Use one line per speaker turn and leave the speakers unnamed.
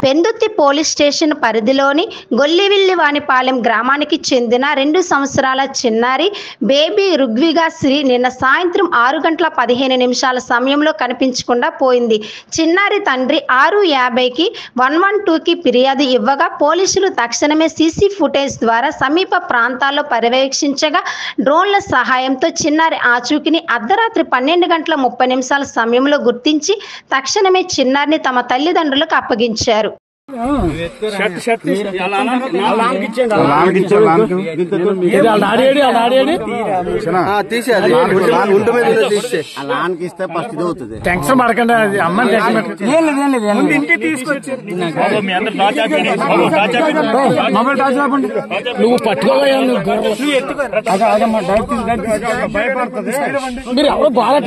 Pendurthi police station పరిధిలోని గొల్లివిల్లివానిపాలెం గ్రామానికి చెందిన 2 సంవత్సరాల చిన్నారి బేబీ రుగ్విగా శ్రీ నిన్న సాయంత్రం 6:15 సమయంలో కనిపించకుండా పోయింది. చిన్నారి తండ్రి 6:50కి 112కి ఫిర్యాదు ఇవ్వగా పోలీసులు తక్షణమే సీసీ ఫుటేజ్ ద్వారా సమీప ప్రాంతాల్లో పర్యవేక్షించగా డ్రోన్ల సహాయంతో చిన్నారి ఆచూకీని అర్ధరాత్రి 12:30 సమయంలో గుర్తించి తక్షణమే చిన్నారిని తమ తల్లిదండ్రులకు అప్పగించారు.
టెన్షన్ పడకండి, నువ్వు పట్టుకోవా మీరు ఎవరు బాగా